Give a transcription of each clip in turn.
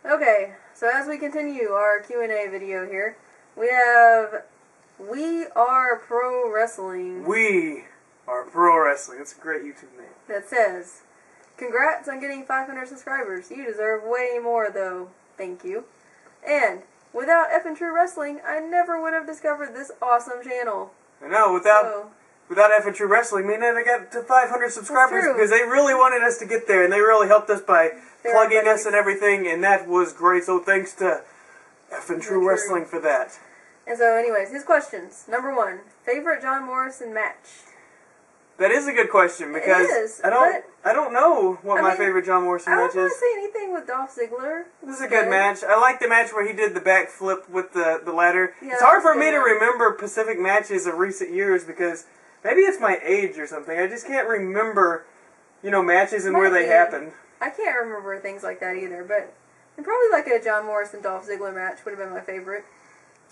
Okay, so as we continue our Q&A video here, we have We Are Pro Wrestling. We Are Pro Wrestling. That's a great YouTube name. That says, congrats on getting 500 subscribers. You deserve way more, though. Thank you. And without Effin' True Wrestling, I never would have discovered this awesome channel. I know, without Effin' True Wrestling, me and I got to 500 subscribers because they really wanted us to get there, and they really helped us by plugging us and everything, and that was great. So thanks to Effin' True Wrestling for that. And so, anyways, his questions. Number 1, favorite John Morrison match. That is a good question because I don't know what my favorite John Morrison match is. I don't want to say anything with Dolph Ziggler. This is a good match. I like the match where he did the backflip with the ladder. Yeah, it's hard for me to remember Pacific matches of recent years because maybe it's my age or something. I just can't remember, matches and where they happened. I can't remember things like that either, but probably like a John Morrison Dolph Ziggler match would have been my favorite.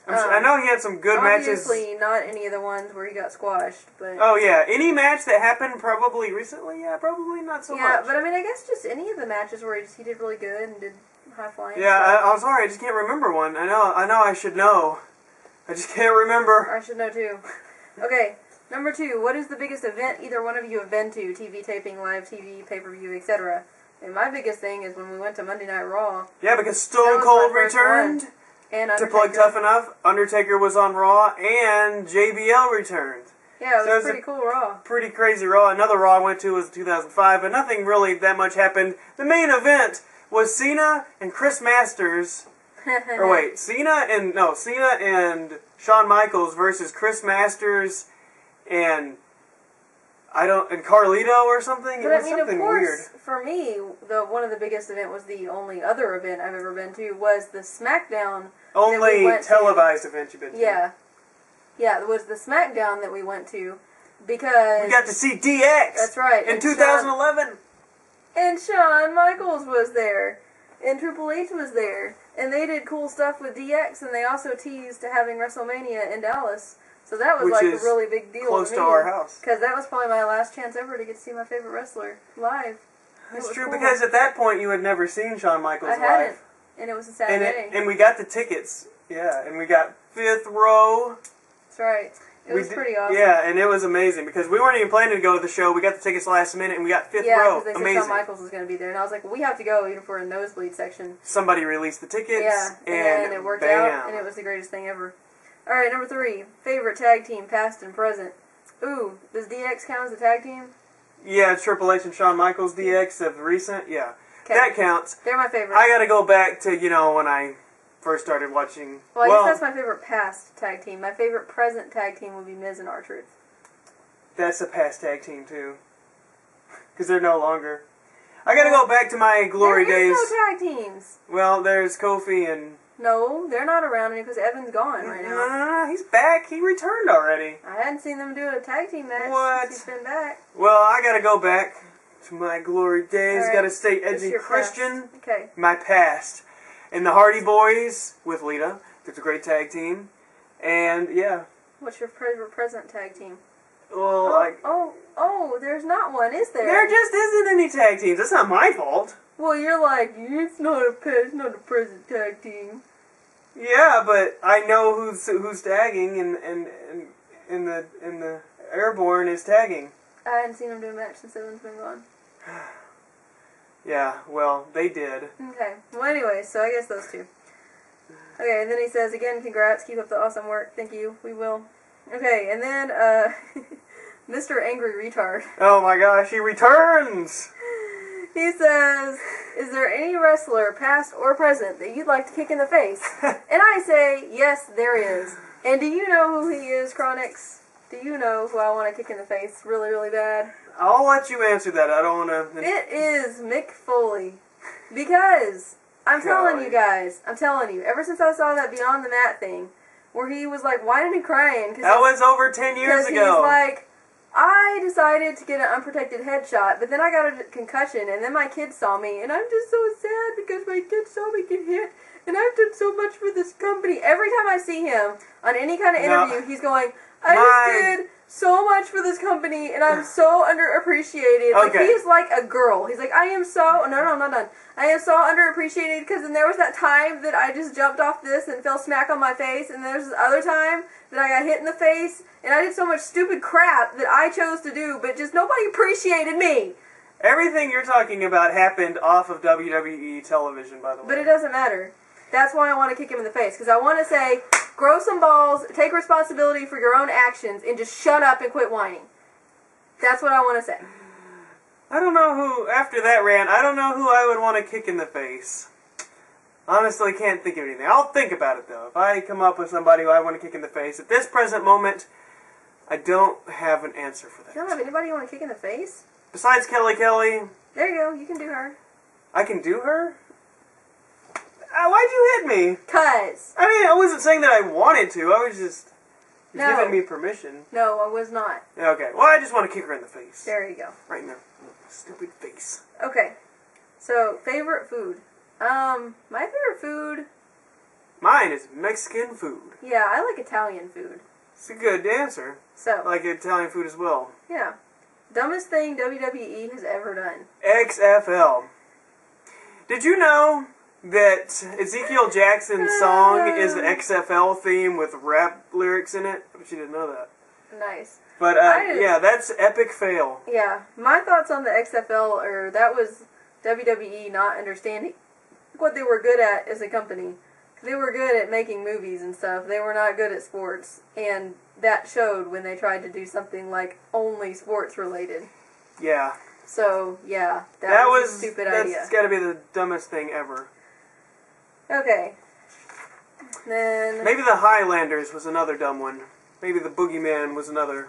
I know he had some good matches. Obviously, not any of the ones where he got squashed, but... Oh, yeah. Any match that happened probably recently? Yeah, probably not so much. Yeah, but I mean, I guess just any of the matches where he did really good and did high-flying stuff. I'm sorry, I just can't remember one. I know I should know. I just can't remember. I should know, too. Okay, number 2. What is the biggest event either one of you have been to? TV taping, live TV, pay-per-view, etc. And my biggest thing is when we went to Monday Night Raw. Yeah, because Stone Cold returned. And to plug Tough Enough, Undertaker was on Raw, and JBL returned. Yeah, it was a pretty cool Raw. Pretty crazy Raw. Another Raw I went to was 2005, but nothing really that much happened. The main event was Cena and Chris Masters. Or wait, Cena and Shawn Michaels versus Chris Masters and Carlito or something. But it was I mean, something of course, weird. For me, one of the biggest event was the only other event I've ever been to was the SmackDown. Only televised event you've been to. Yeah. Yeah, it was the SmackDown that we went to because... We got to see DX! That's right. In 2011! And Shawn Michaels was there. And Triple H was there. And they did cool stuff with DX, and they also teased to having WrestleMania in Dallas. So that was like a really big deal. Close to our house. Because that was probably my last chance ever to get to see my favorite wrestler live. That's true, because at that point you had never seen Shawn Michaels live. I hadn't. And it was a sad day. And we got the tickets. Yeah, and we got 5th row. That's right. It was pretty awesome. Yeah, and it was amazing because we weren't even planning to go to the show. We got the tickets last minute, and we got 5th row. Yeah, because they said Shawn Michaels was going to be there. And I was like, well, we have to go even for a nosebleed section. Somebody released the tickets. Yeah, and it worked out, and it was the greatest thing ever. Alright, number 3. Favorite tag team, past and present. Ooh, does DX count as a tag team? Yeah, Triple H and Shawn Michaels DX of recent. Yeah, that counts. They're my favorite. I gotta go back to, when I first started watching. Well, I guess that's my favorite past tag team. My favorite present tag team would be Miz and R-Truth. That's a past tag team, too. Because they're no longer. I gotta go back to my glory days. There's no tag teams. Well, there's Kofi and... No, they're not around because Evan's gone right now. No, he's back. He returned already. I hadn't seen them do a tag team match since he's been back. Well, I gotta go back to my glory days. Right. Gotta stay edgy Christian. Past. Okay. My past. And the Hardy Boys with Lita. It's a great tag team. And, yeah. What's your favorite present tag team? Well, there's not one, is there? There just isn't any tag teams. That's not my fault. Well, you're like, it's not a present tag team. Yeah, but I know who's tagging, and the Airborne is tagging. I hadn't seen them do a match since Evan's been gone. Yeah, well, they did. Okay. Well, anyway, so I guess those 2. Okay, and then he says, again, congrats, keep up the awesome work. Thank you, we will. Okay, and then, Mr. Angry Retard. Oh my gosh, he returns! He says, is there any wrestler, past or present, that you'd like to kick in the face? And I say, yes, there is. And do you know who he is, Kronicz? Do you know who I want to kick in the face really, really bad? I'll let you answer that. I don't want to... It is Mick Foley. Because, I'm telling you guys, ever since I saw that Beyond the Mat thing, where he was like whining and crying. That was over 10 years ago. He's like, I decided to get an unprotected headshot, but then I got a concussion, and then my kids saw me, and I'm just so sad because my kids saw me get hit, and I've done so much for this company. Every time I see him on any kind of interview, he's going, I just did so much for this company, and I'm so underappreciated. Like, Okay. he's like a girl. He's like, I am so... No, I'm not done. I am so underappreciated, because then there was that time that I just jumped off this and fell smack on my face, and there's this other time that I got hit in the face, and I did so much stupid crap that I chose to do, but just nobody appreciated me. Everything you're talking about happened off of WWE television, by the way. But it doesn't matter. That's why I want to kick him in the face, because I want to say, grow some balls, take responsibility for your own actions, and just shut up and quit whining. That's what I want to say. I don't know who, after that rant, I don't know who I would want to kick in the face. Honestly, can't think of anything. I'll think about it, though. If I come up with somebody who I want to kick in the face, at this present moment, I don't have an answer for that. You don't have anybody you want to kick in the face? Besides Kelly, There you go. You can do her. I can do her? Why'd you hit me? 'Cause. I mean, I wasn't saying that I wanted to. I was just No. giving me permission. No, I was not. Okay. Well, I just want to kick her in the face. There you go. Right in her stupid face. Okay. So, favorite food. My favorite food... Mine is Mexican food. Yeah, I like Italian food. It's a good answer. So. I like Italian food as well. Yeah. Dumbest thing WWE has ever done. XFL. Did you know that Ezekiel Jackson's song is the XFL theme with rap lyrics in it? I bet you didn't know that. Nice. But, yeah, that's epic fail. Yeah. My thoughts on the XFL are that was WWE not understanding what they were good at as a company. They were good at making movies and stuff. They were not good at sports. And that showed when they tried to do something like only sports related. Yeah. So, yeah. That was a stupid idea. That's got to be the dumbest thing ever. Okay. Then... Maybe the Highlanders was another dumb one. Maybe the Boogeyman was another.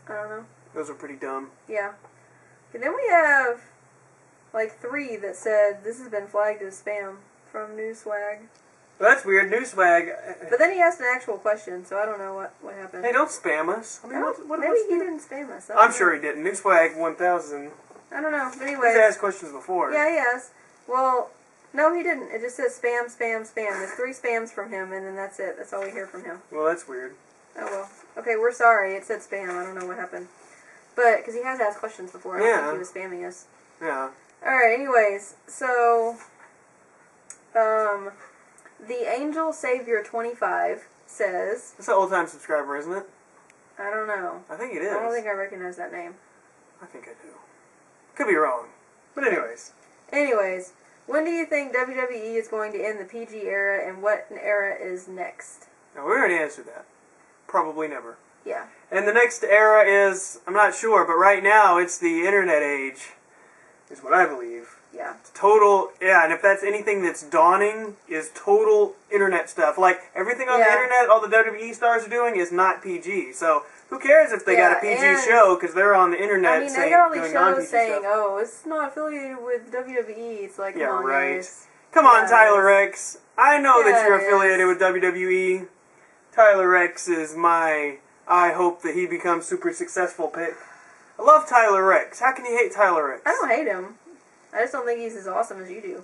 I don't know. Those are pretty dumb. Yeah. And then we have, like, 3 that said, this has been flagged as spam from Newswag. Well, that's weird. Newswag. But then he asked an actual question, so I don't know what happened. Hey, don't spam us. I mean, Maybe he didn't spam us. I'm sure he didn't. Newswag 1000. I don't know. But He's anyway. asked questions before. Yeah, he has. Well, no, he didn't. It just says spam, spam, spam. There's 3 spams from him, and then that's it. That's all we hear from him. Well, that's weird. Oh, well. Okay, we're sorry. It said spam. I don't know what happened. But, because he has asked questions before. I don't think he was spamming us. Yeah. Alright, anyways. So, the Angel Savior 25 says... That's an old-time subscriber, isn't it? I don't know. I think it is. I don't think I recognize that name. I think I do. Could be wrong. But anyways, when do you think WWE is going to end the PG era, and what era is next? now we already answered that. Probably never. Yeah. And the next era is, I'm not sure, but right now it's the internet age, is what I believe. Yeah. It's total, yeah, and if that's anything that's dawning, is total internet stuff. Like, everything on the internet, all the WWE stars are doing is not PG. So, who cares if they got a PG show, because they're on the internet they saying, got all these doing shows non-PG saying, stuff. oh, it's not affiliated with WWE. It's like, Yeah, come on, right. guys. Come on, Yes. Tyler Rex. I know that Yeah, you're it affiliated is. with WWE. Tyler Rex is my, I hope that he becomes super successful pick. I love Tyler Rex. How can you hate Tyler Rex? I don't hate him. I just don't think he's as awesome as you do.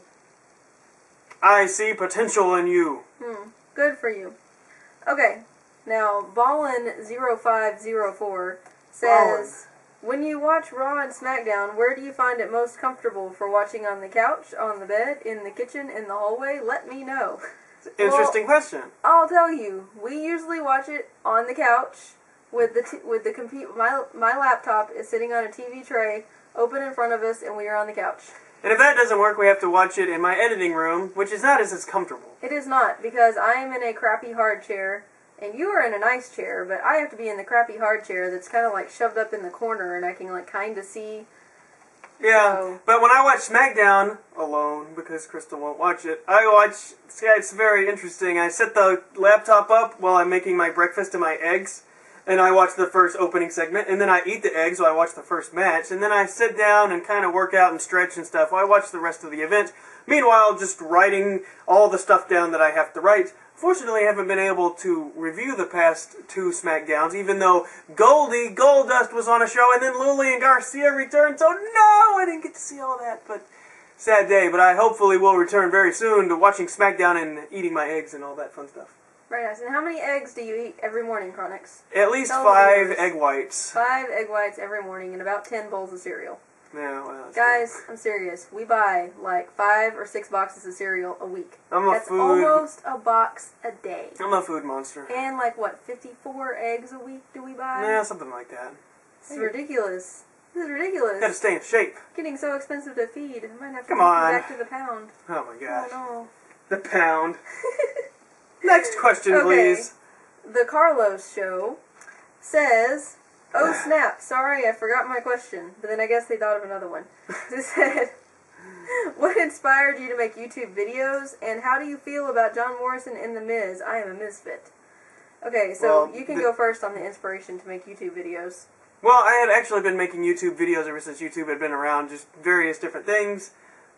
I see potential in you. Good for you. Okay. Now, Ballin0504 says, when you watch Raw and SmackDown, where do you find it most comfortable for watching on the couch, on the bed, in the kitchen, in the hallway? Let me know. Interesting question. I'll tell you. We usually watch it on the couch with the computer. My laptop is sitting on a TV tray, open in front of us, and we are on the couch. And if that doesn't work, we have to watch it in my editing room, which is not as comfortable. It is not, because I am in a crappy hard chair, and you are in a nice chair, but I have to be in the crappy hard chair that's kind of like shoved up in the corner, and I can like kind of see. Yeah, So, but when I watch SmackDown alone, because Crystal won't watch it, it's very interesting. I set the laptop up while I'm making my breakfast and my eggs, and I watch the first opening segment, and then I eat the eggs while I watch the first match, and then I sit down and kind of work out and stretch and stuff while I watch the rest of the event. Meanwhile, just writing all the stuff down that I have to write. Fortunately, I haven't been able to review the past 2 SmackDowns, even though Goldust was on a show, and then Lillian Garcia returned, so no, I didn't get to see all that, but sad day. But I hopefully will return very soon to watching SmackDown and eating my eggs and all that fun stuff. Very nice. And how many eggs do you eat every morning, Kronicz? At least Tell 5 viewers. egg whites. 5 egg whites every morning and about 10 bowls of cereal. Yeah, well, that's Guys, I'm serious. We buy like 5 or 6 boxes of cereal a week. That's food. almost a box a day. I'm a food monster. And like what, 54 eggs a week do we buy? Yeah, something like that. This is ridiculous. This is ridiculous. Gotta stay in shape. Getting so expensive to feed. I might have to Come take on. you back to the pound. Oh my gosh. Oh The pound. Next question, Okay. please. The Carlos Show says, "Oh snap! Sorry, I forgot my question." But then I guess they thought of another one. It said, "What inspired you to make YouTube videos, and how do you feel about John Morrison and The Miz? I am a misfit." Okay, so Well, you can go first on the inspiration to make YouTube videos. Well, I had actually been making YouTube videos ever since YouTube had been around, just various different things.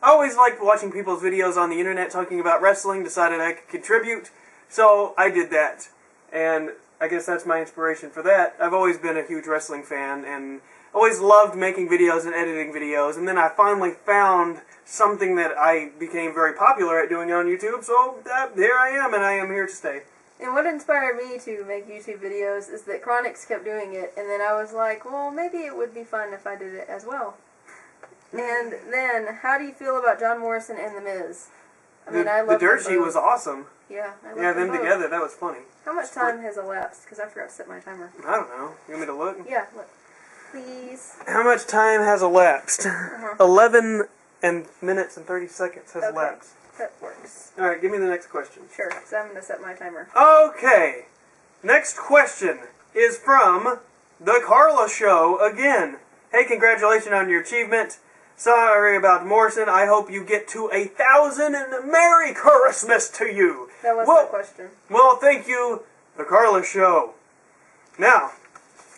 I always liked watching people's videos on the internet talking about wrestling, decided I could contribute, so I did that. And I guess that's my inspiration for that. I've always been a huge wrestling fan, and always loved making videos and editing videos, and then I finally found something that I became very popular at doing on YouTube, so there I am, and I am here to stay. And what inspired me to make YouTube videos is that Kronicz kept doing it, and then I was like, well, maybe it would be fun if I did it as well. And then, how do you feel about John Morrison and The Miz? I mean, I love the Dirt them Sheet both. was awesome. Yeah, I love Yeah, them both. together, that was funny. How much time has elapsed? Because I forgot to set my timer. I don't know. You want me to look? Yeah, look. Please. How much time has elapsed? 11 minutes and 30 seconds has Okay. elapsed. That works. Alright, give me the next question. Sure, because I'm going to set my timer. Okay. Next question is from The Carla Show again. Hey, congratulations on your achievement. Sorry about Morrison. I hope you get to 1,000 and a Merry Christmas to you. That wasn't a question. Well, thank you, The Carla Show. Now,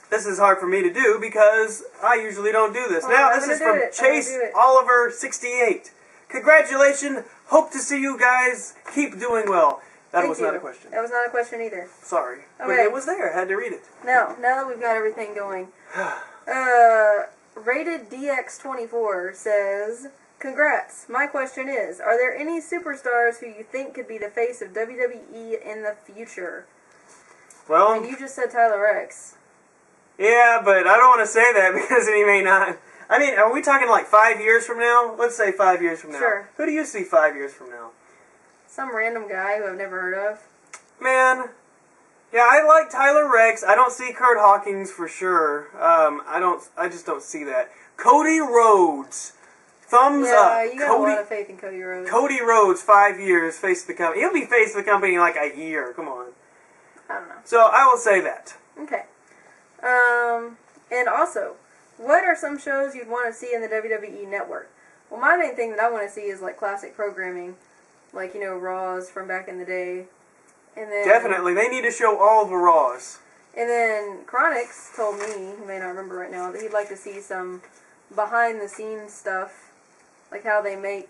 this is hard for me to do because I usually don't do this. Well, now, I'm this gonna is do from it. I'm Chase gonna do it. Oliver 68. Congratulations. Hope to see you guys. Keep doing well. That Thank was you. not a question. That was not a question either. Sorry. But Okay. it was there. I had to read it. Now that we've got everything going, Rated DX24 says, "Congrats. My question is, are there any superstars who you think could be the face of WWE in the future?" Well, I mean, you just said Tyler X. yeah, but I don't want to say that because he may not. I mean, are we talking like 5 years from now? Let's say 5 years from now. Sure. Who do you see 5 years from now? Some random guy who I've never heard of. Man, yeah, I like Tyler Rex. I don't see Kurt Hawkins for sure. I just don't see that. Cody Rhodes, thumbs up. Yeah, you got a lot of faith in Cody Rhodes. Cody Rhodes, 5 years, face of the company. He'll be face of the company in like a year. Come on. I don't know. So I will say that. Okay. And also, what are some shows you'd want to see in the WWE Network? Well, my main thing that I want to see is like classic programming, like, you know, Raws from back in the day. And then Definitely, they need to show all the Raws. And then Kronicz told me, he may not remember right now, that he'd like to see some behind the scenes stuff, like how they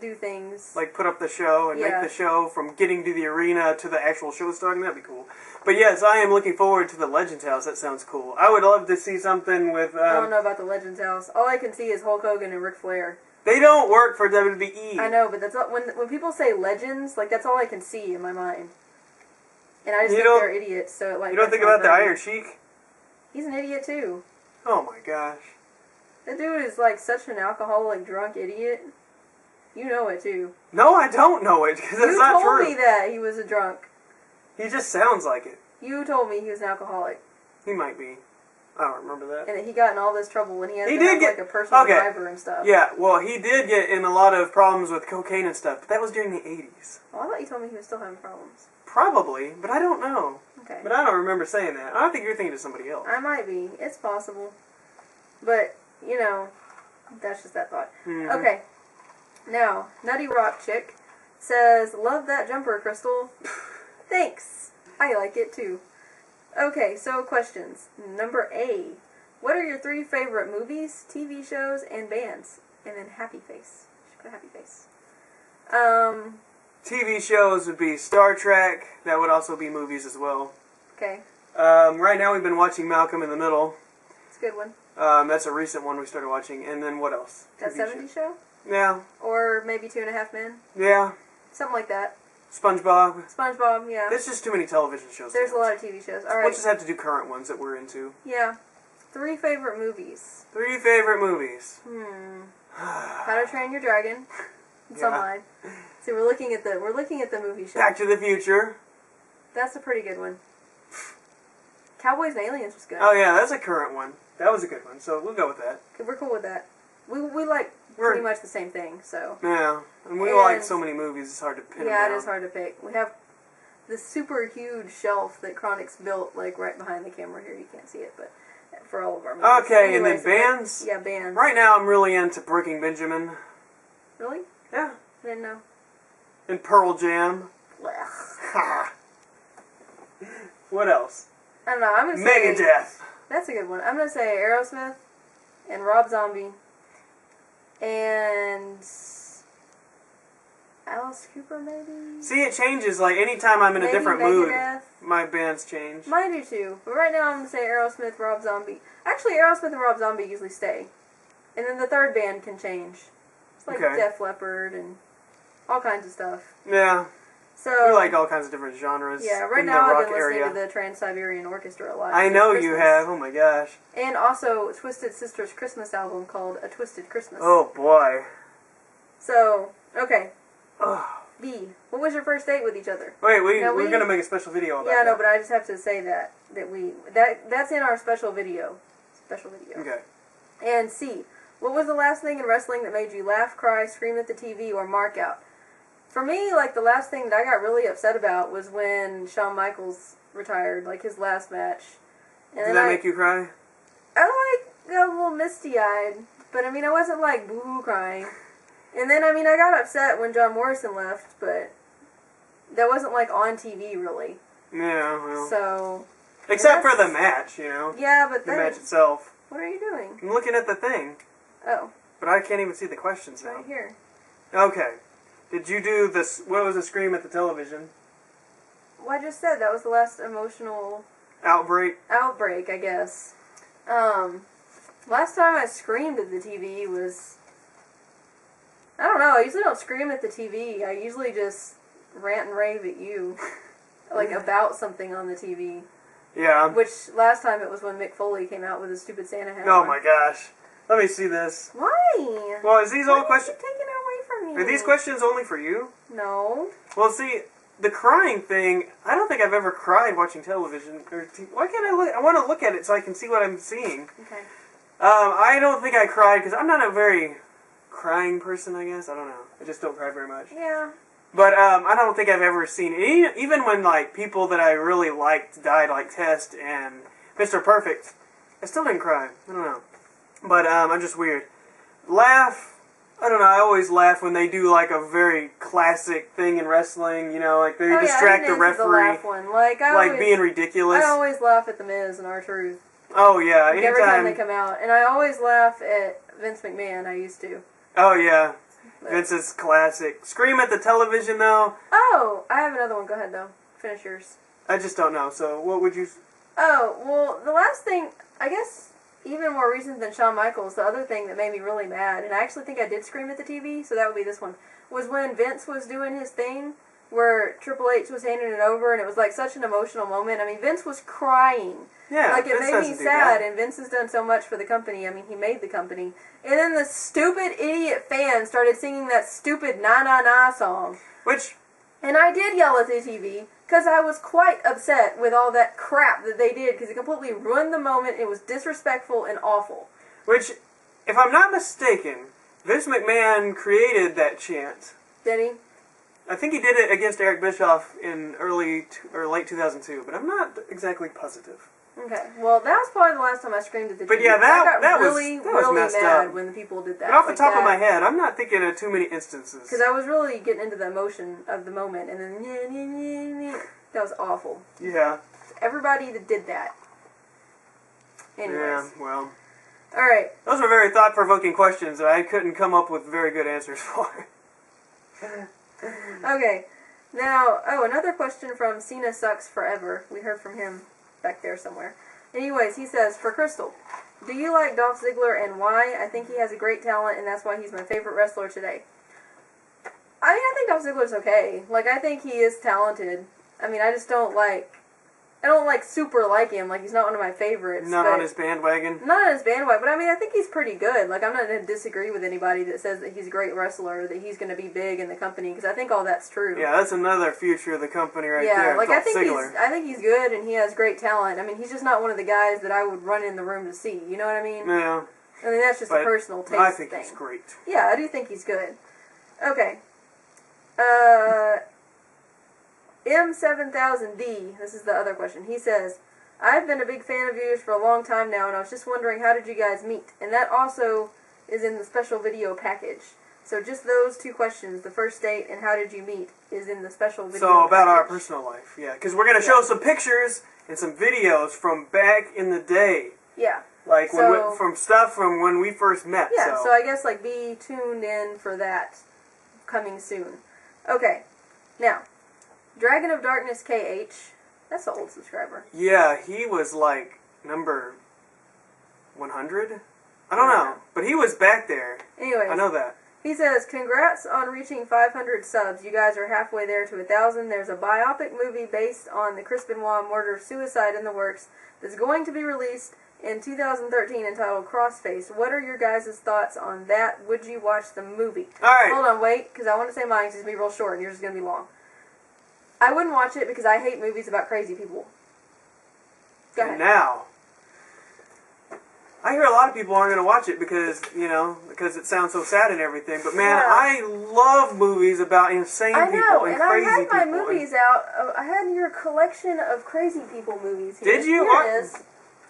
do things. Like put up the show and Yeah. make the show from getting to the arena to the actual show starting. That'd be cool. But yes, I am looking forward to the Legends House. That sounds cool. I would love to see something with. I don't know about the Legends House. All I can see is Hulk Hogan and Ric Flair. They don't work for WWE. I know, but that's all, when people say legends, like that's all I can see in my mind. And I just You think don't- they're idiots. So like You don't that's think my about the thing. Iron Sheik? He's an idiot too. Oh my gosh. That dude is like such an alcoholic, drunk idiot. You know it too. No, I don't know it because that's You not told true. me that he was a drunk. He just sounds like it. You told me he was an alcoholic, He might be. I don't remember that. and that he got in all this trouble when he had He to did have get- like a personal okay. driver and stuff. Yeah, well, he did get in a lot of problems with cocaine and stuff, but that was during the 80s. Oh, I thought you told me he was still having problems. Probably, but I don't know. Okay. But I don't remember saying that. I don't think you're thinking of somebody else. I might be. It's possible. But, you know, that's just that thought. Mhm. Okay. Now, Nutty Rock Chick says, "Love that jumper, Crystal." Thanks. I like it too. Okay, so questions. Number A. What are your 3 favorite movies, TV shows, and bands? And then happy face. You should put a happy face. TV shows would be Star Trek. That would also be movies as well. Okay. Right now we've been watching Malcolm in the Middle. It's a good one. That's a recent one we started watching. And then what else? That TV 70s show? Yeah. Or maybe 2.5 Men? Yeah. Something like that. SpongeBob. SpongeBob, yeah. There's just too many television shows. There's a lot of TV shows. All right. We'll just have to do current ones that we're into. Yeah. 3 favorite movies. 3 favorite movies. How to Train Your Dragon. It's online. See, we're looking at the movie show. Back to the Future. That's a pretty good one. Cowboys and Aliens was good. Oh yeah, that's a current one. That was a good one. So we'll go with that. We're cool with that. We like pretty much the same thing. So yeah, and we like so many movies. It's hard to pin them down. Yeah, it is hard to pick. We have this super huge shelf that Kronicz built, like right behind the camera here. You can't see it, but for all of our movies. Okay, anyways, and then bands. Yeah, bands. Right now, I'm really into Breaking Benjamin. Really? Yeah. I didn't know. And Pearl Jam. What else? I don't know. I'm gonna say Megadeth. That's a good one. I'm gonna say Aerosmith and Rob Zombie and Alice Cooper, maybe. See, it changes. Like anytime I'm in a different Megadeth. mood, my bands change. Mine do too. But right now, I'm gonna say Aerosmith, Rob Zombie. Actually, Aerosmith and Rob Zombie usually stay, and then the third band can change. It's like Def Leppard and all kinds of stuff. Yeah. So we like all kinds of different genres. Yeah, right in now the I've rock been listening area. to the Trans-Siberian Orchestra a lot. I know Christmas. you have. Oh my gosh. And also Twisted Sister's Christmas album called A Twisted Christmas. Oh boy. So, okay. Ugh. B. What was your first date with each other? Wait, we're gonna make a special video about that. that. No, but I just have to say that's in our special video. Okay. And C. What was the last thing in wrestling that made you laugh, cry, scream at the TV, or mark out? For me, like, the last thing that I got really upset about was when Shawn Michaels retired, like, his last match. And Did that make you cry? I, like, got a little misty-eyed, but, I mean, I wasn't, like, boo-hoo crying. And then, I mean, I got upset when John Morrison left, but that wasn't, like, on TV, really. Yeah, well. So. Except for the match, you know. Yeah, but the match itself. What are you doing? I'm looking at the thing. Oh. But I can't even see the questions now. Right here. Okay. Did you do this? What was the scream at the television? Well, I just said that was the last emotional outbreak, I guess. Last time I screamed at the TV was, I don't know, I usually don't scream at the TV. I usually just rant and rave at you, like, about something on the TV. Yeah. Which, last time it was when Mick Foley came out with his stupid Santa hat Oh on. my gosh. Let me see this. Why? Well, is these all questions? Taking it away from me. Are these questions only for you? No. Well, see, the crying thing, I don't think I've ever cried watching television. Why can't I look? I want to look at it so I can see what I'm seeing. Okay. I don't think I cried because I'm not a very crying person, I guess. I don't know. I just don't cry very much. Yeah. But I don't think I've ever seen it. Even when, like, people that I really liked died, like Test and Mr. Perfect, I still didn't cry. I don't know. But I'm just weird. Laugh. I don't know. I always laugh when they do, like, a very classic thing in wrestling. You know, like they distract the referee, the laugh one. Like being ridiculous. I always laugh at The Miz and R-Truth. Oh yeah, like every time they come out, and I always laugh at Vince McMahon. I used to. Oh yeah. Vince's classic. Scream at the television, though. Oh, I have another one. Go ahead, though. Finish yours. I just don't know. So, what would you... Oh, well, the last thing, I guess, even more recent than Shawn Michaels, the other thing that made me really mad, and I actually think I did scream at the TV, so that would be this one, was when Vince was doing his thing, where Triple H was handing it over, and it was, like, such an emotional moment. I mean, Vince was crying. Yeah, like, it Vince made me sad, and Vince has done so much for the company. I mean, he made the company. And then the stupid idiot fans started singing that stupid Na Na Na song. Which... And I did yell at the TV, because I was quite upset with all that crap that they did, because it completely ruined the moment. It was disrespectful and awful. Which, if I'm not mistaken, Vince McMahon created that chant. Did he? I think he did it against Eric Bischoff in late 2002, but I'm not exactly positive. Okay, well, that was probably the last time I screamed at the TV. But yeah, I got was really messed mad up. when the people did that. But off the top of my head, I'm not thinking of too many instances. Because I was really getting into the emotion of the moment, and then that was awful. Yeah. Everybody that did that. Anyways. Yeah, well. Alright. Those were very thought-provoking questions that I couldn't come up with very good answers for. Okay. Now, another question from Cena Sucks Forever. We heard from him back there somewhere. Anyways, he says, for Crystal, do you like Dolph Ziggler and why? I think he has a great talent, and that's why he's my favorite wrestler today. I mean, I think Dolph Dolph Ziggler's okay. Like, I think he is talented. I mean, I just don't like... I don't, like, super like him. Like, he's not one of my favorites. Not on his bandwagon? Not on his bandwagon, but I mean, I think he's pretty good. Like, I'm not going to disagree with anybody that says that he's a great wrestler, that he's going to be big in the company, because I think all that's true. Yeah, that's another future of the company right there. Yeah, like, Dolph Ziggler. I think he's good, and he has great talent. I mean, he's just not one of the guys that I would run in the room to see. You know what I mean? Yeah. I mean, that's just a personal taste thing. I think he's great. Yeah, I do think he's good. Okay. M7000D, this is the other question. He says, I've been a big fan of yours for a long time now, and I was just wondering, how did you guys meet? And that also is in the special video package. So just those two questions, the first date and how did you meet, is in the special video So about our package. personal life, yeah. Because we're going to show some pictures and some videos from back in the day. Yeah. Like, from stuff from when we first met. Yeah, so I guess, like, be tuned in for that coming soon. Okay. Now, Dragon of Darkness KH, that's an old subscriber. Yeah, he was like number 100? I don't know, but he was back there. Anyways, I know that. He says, congrats on reaching 500 subs. You guys are halfway there to 1,000. There's a biopic movie based on the Chris Benoit murder-suicide in the works that's going to be released in 2013 entitled Crossfaced. What are your guys' thoughts on that? Would you watch the movie? Alright. Hold on, wait, because I want to say mine, because it's going to be real short and yours is going to be long. I wouldn't watch it because I hate movies about crazy people. Go ahead. And now, I hear a lot of people aren't going to watch it because, you know, because it sounds so sad and everything. But man, I love movies about insane people and crazy people. I had my movies out. I had your collection of crazy people movies here. Did you? Here it is.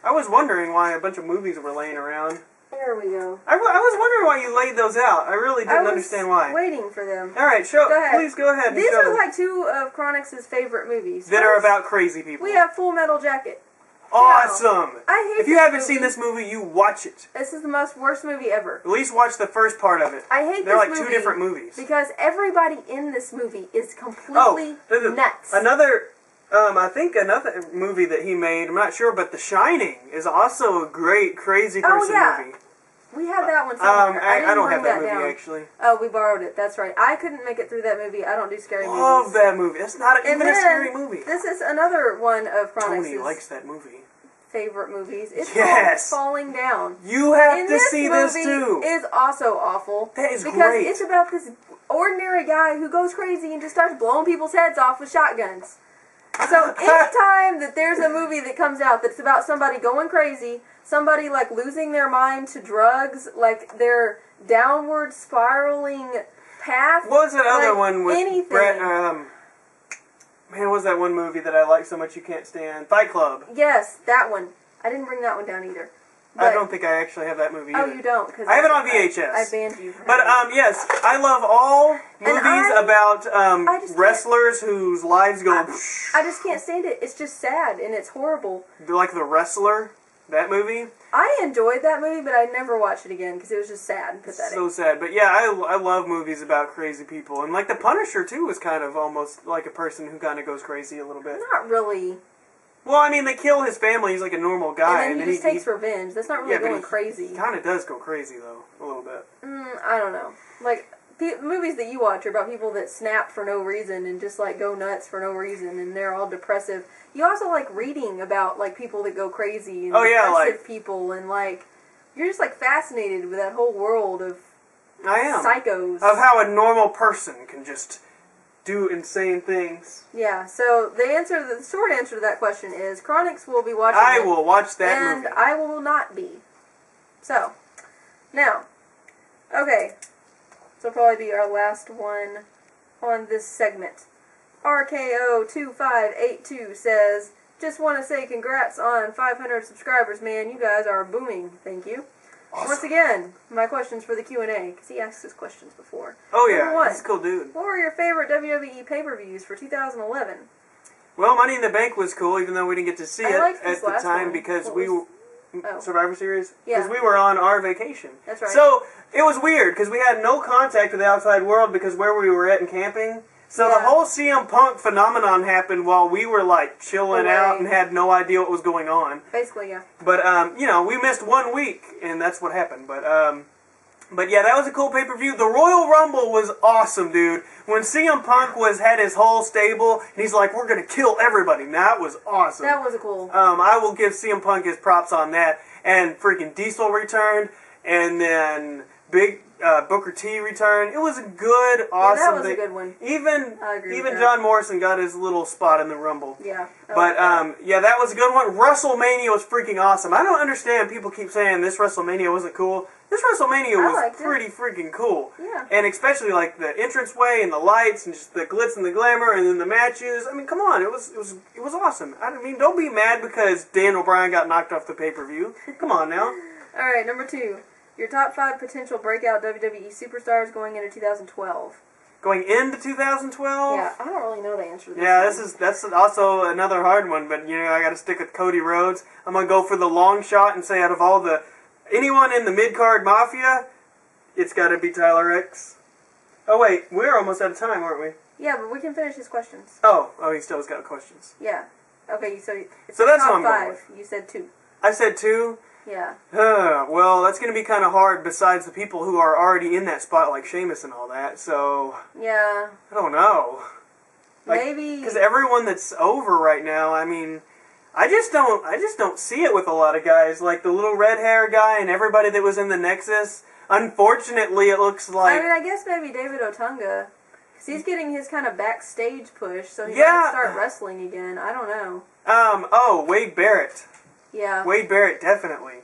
I was wondering why a bunch of movies were laying around. There we go. I was wondering why you laid those out. I really didn't understand why. Waiting for them. All right, please go ahead. These are like two of Chronic's favorite movies. That are about crazy people. We have Full Metal Jacket. Awesome! Now, I hate if you haven't seen this movie, you watch it. This is the worst movie ever. At least watch the first part of it. I hate They're this like movie two different movies. Because everybody in this movie is completely nuts. I think another movie that he made, I'm not sure, but The Shining is also a great crazy person movie. We had that one somewhere. I don't have that movie, actually. Oh, we borrowed it. That's right. I couldn't make it through that movie. I don't do scary movies. Love that movie. That's not even a scary movie. This is another one of Chronic's Tony likes that movie. Favorite movies. It's called Falling Down. You have to see this too. Is also awful. That is because great. It's about this ordinary guy who goes crazy and just starts blowing people's heads off with shotguns. So anytime that there's a movie that comes out that's about somebody going crazy, somebody like losing their mind to drugs, like their downward spiraling path. What was that other one with anything. Brett? Man, what was that one movie that I like so much you can't stand? Fight Club. Yes, that one. I didn't bring that one down either. But, I don't think I actually have that movie either. Oh, you don't? Cause I have it on VHS. I banned you. But, yes, I love all movies about wrestlers whose lives go... I just can't stand it. It's just sad, and it's horrible. Like The Wrestler, that movie. I enjoyed that movie, but I never watched it again, because it was just sad and pathetic. So sad. But, yeah, I love movies about crazy people. And, like, The Punisher, too, is kind of almost like a person who kind of goes crazy a little bit. Not really. Well, I mean, they kill his family. He's like a normal guy. And then he just takes revenge. That's not really going crazy. He kind of does go crazy, though, a little bit. I don't know. Like, movies that you watch are about people that snap for no reason and just, like, go nuts for no reason, and they're all depressive. You also like reading about, like, people that go crazy and depressive people, and, like, you're just, like, fascinated with that whole world of psychos. Of how a normal person can just do insane things. Yeah, so the short answer to that question is Kronicz will be watching I will watch that movie. And I will not be. So, now, okay, this will probably be our last one on this segment. RKO2582 says, just want to say congrats on 500 subscribers, man. You guys are booming. Thank you. Awesome. Once again, my questions for the Q&A, because he asked us questions before. Oh, yeah. He's a cool dude. What were your favorite WWE pay-per-views for 2011? Well, Money in the Bank was cool, even though we didn't get to see it at the time because Survivor Series? Yeah. Because we were on our vacation. That's right. So, it was weird, because we had no contact with the outside world because where we were at and camping. So the whole CM Punk phenomenon happened while we were, like, chilling out and had no idea what was going on. Basically, yeah. But, you know, we missed 1 week, and that's what happened. But yeah, that was a cool pay-per-view. The Royal Rumble was awesome, dude. when CM Punk had his whole stable, and he's like, we're going to kill everybody. And that was awesome. That was cool. I will give CM Punk his props on that. And freaking Diesel returned, and then Booker T returned. It was a good, awesome that was thing. a good one. Even John Morrison got his little spot in the Rumble. Yeah. But, that was a good one. WrestleMania was freaking awesome. I don't understand. People keep saying this WrestleMania wasn't cool. This WrestleMania was pretty freaking cool. Yeah. And especially, like, the entranceway and the lights and just the glitz and the glamour and then the matches. I mean, come on. It was awesome. I mean, don't be mad because Daniel Bryan got knocked off the pay-per-view. Come on now. All right, number 2. Your top 5 potential breakout WWE superstars going into 2012. Going into 2012? Yeah, I don't really know the answer to this. Yeah, that's also another hard one, but I got to stick with Cody Rhodes. I'm gonna go for the long shot and say out of anyone in the mid-card mafia, it's got to be Tyler X. Oh wait, we're almost out of time, aren't we? Yeah, but we can finish his questions. Oh, he still's got questions. Yeah. Okay, so it's so that's top what I'm going 5. You said 2. I said 2. Yeah. Well, that's going to be kind of hard besides the people who are already in that spot, like Sheamus and all that, so... Yeah. I don't know. Maybe... Because everyone that's over right now, I mean... I just don't see it with a lot of guys. Like the little red hair guy and everybody that was in the Nexus. Unfortunately, it looks like... I mean, I guess maybe David Otunga. Because he's getting his kind of backstage push, so he might start wrestling again. I don't know. Wade Barrett. Yeah. Wade Barrett, definitely.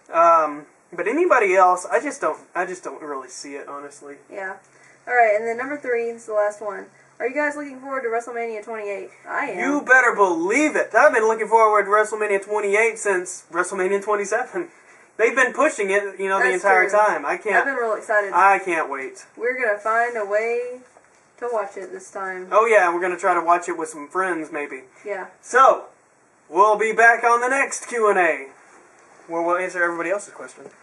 But anybody else, I just don't really see it, honestly. Yeah. Alright, and then number 3, this is the last one. Are you guys looking forward to WrestleMania 28? I am. You better believe it. I've been looking forward to WrestleMania 28 since WrestleMania 27. They've been pushing it, the entire time. I've been real excited. I can't wait. We're going to find a way to watch it this time. Oh yeah, we're going to try to watch it with some friends, maybe. Yeah. So, we'll be back on the next Q&A, where we'll answer everybody else's questions.